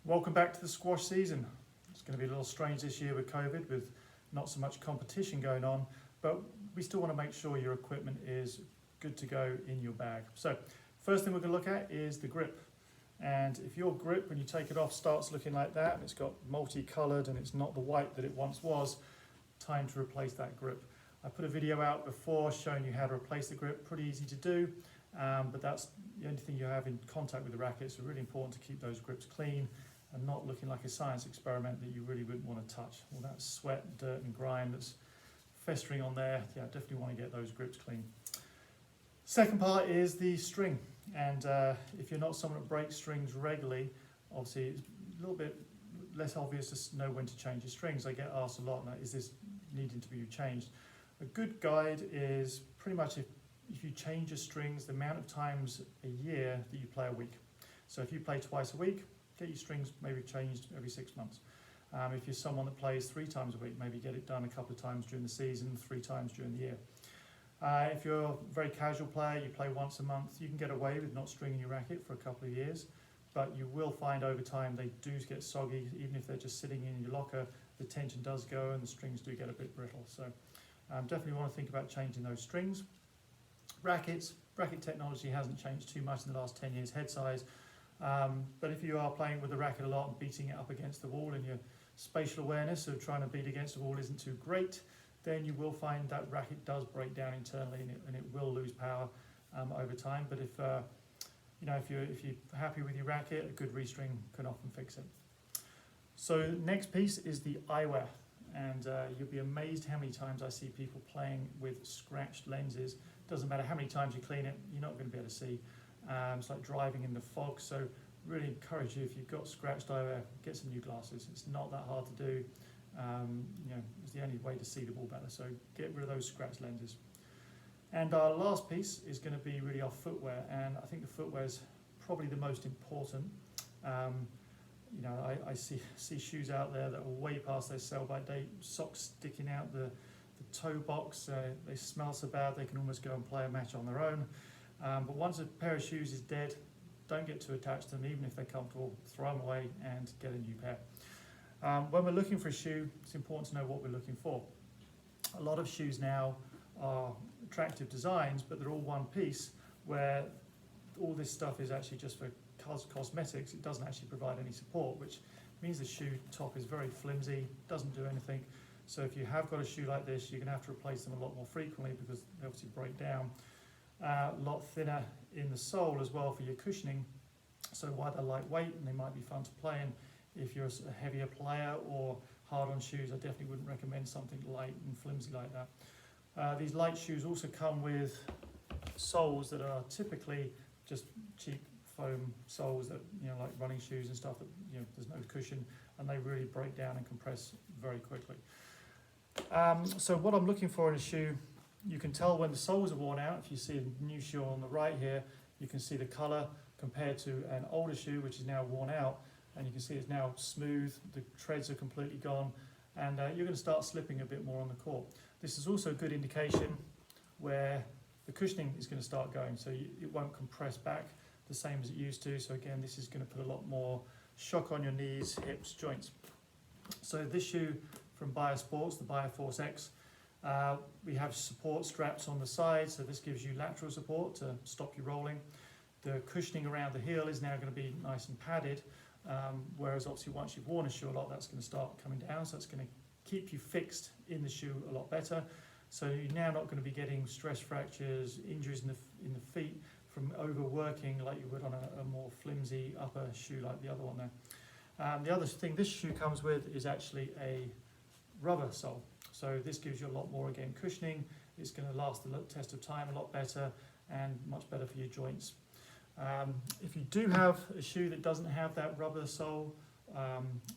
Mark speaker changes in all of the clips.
Speaker 1: Welcome back to the squash season. It's going to be a little strange this year with COVID, with not so much competition going on, but we still want to make sure your equipment is good to go in your bag. So first thing we're going to look at is the grip. And if your grip, when you take it off, starts looking like that, and it's got multicolored and it's not the white that it once was, time to replace that grip. I put a video out before showing you how to replace the grip, pretty easy to do, but that's the only thing you have in contact with the racket. So really important to keep those grips clean and not looking like a science experiment that you really wouldn't want to touch. All that sweat, dirt and grime that's festering on there, yeah, definitely want to get those grips clean. Second part is the string, and if you're not someone that breaks strings regularly, obviously it's a little bit less obvious to know when to change your strings. I get asked a lot, now, is this needing to be changed? A good guide is pretty much if you change your strings the amount of times a year that you play a week. So if you play twice a week, get your strings maybe changed every 6 months. If you're someone that plays 3 times a week, maybe get it done a couple of times during the season, 3 times during the year. If you're a very casual player, you play once a month, you can get away with not stringing your racket for a couple of years, but you will find over time they do get soggy. Even if they're just sitting in your locker, the tension does go and the strings do get a bit brittle. So definitely want to think about changing those strings. Racket technology hasn't changed too much in the last 10 years, head size, but if you are playing with the racket a lot and beating it up against the wall and your spatial awareness of trying to beat against the wall isn't too great, then you will find that racket does break down internally and it will lose power over time. But if you're happy with your racket, a good restring can often fix it. So next piece is the eyewear, and you'll be amazed how many times I see people playing with scratched lenses. Doesn't matter how many times you clean it, you're not going to be able to see. It's like driving in the fog. So really encourage you, if you've got scratched eyewear, get some new glasses. It's not that hard to do. It's the only way to see the ball better. So get rid of those scratched lenses. And our last piece is going to be really our footwear, and I think the footwear is probably the most important. I see shoes out there that are way past their sell-by date, socks sticking out the toe box. They smell so bad they can almost go and play a match on their own. But once a pair of shoes is dead, don't get too attached to them. Even if they're comfortable, throw them away and get a new pair. When we're looking for a shoe, it's important to know what we're looking for. A lot of shoes now are attractive designs, but they're all one piece, where all this stuff is actually just for cosmetics. It doesn't actually provide any support, which means the shoe top is very flimsy, doesn't do anything. So if you have got a shoe like this, you're going to have to replace them a lot more frequently because they obviously break down. A lot thinner in the sole as well for your cushioning, so while they're lightweight and they might be fun to play in, if you're a heavier player or hard on shoes, I definitely wouldn't recommend something light and flimsy like that. These light shoes also come with soles that are typically just cheap foam soles that, like running shoes and stuff that, there's no cushion, and they really break down and compress very quickly. So what I'm looking for in a shoe, you can tell when the soles are worn out. If you see a new shoe on the right here, you can see the color compared to an older shoe which is now worn out, and you can see it's now smooth, the treads are completely gone, and you're going to start slipping a bit more on the court. This is also a good indication where the cushioning is going to start going, so it won't compress back the same as it used to. So again, this is going to put a lot more shock on your knees, hips, joints. So this shoe from Biosports, the Bioforce X, we have support straps on the side, so this gives you lateral support to stop you rolling. The cushioning around the heel is now going to be nice and padded, whereas obviously once you've worn a shoe a lot, that's going to start coming down, so it's going to keep you fixed in the shoe a lot better. So you're now not going to be getting stress fractures, injuries in the feet from overworking like you would on a more flimsy upper shoe like the other one there. The other thing this shoe comes with is actually a rubber sole. So this gives you a lot more, again, cushioning. It's going to last the test of time a lot better and much better for your joints. If you do have a shoe that doesn't have that rubber sole,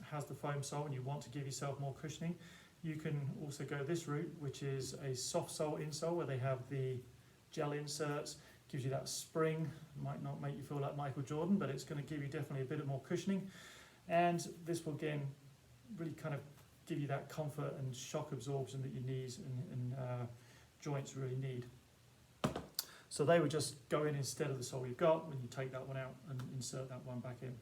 Speaker 1: has the foam sole, and you want to give yourself more cushioning, you can also go this route, which is a soft sole insole where they have the gel inserts, gives you that spring. Might not make you feel like Michael Jordan, but it's going to give you definitely a bit more cushioning, and this will again really kind of give you that comfort and shock absorption that your knees and joints really need. So they would just go in instead of the sole you've got when you take that one out and insert that one back in.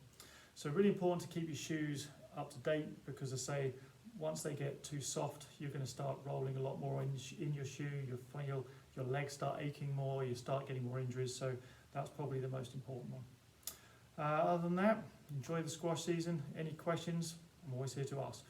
Speaker 1: So really important to keep your shoes up to date, because I say once they get too soft, you're going to start rolling a lot more in your shoe. You'll find your legs start aching more. You start getting more injuries. So that's probably the most important one. Other than that, enjoy the squash season. Any questions? I'm always here to ask.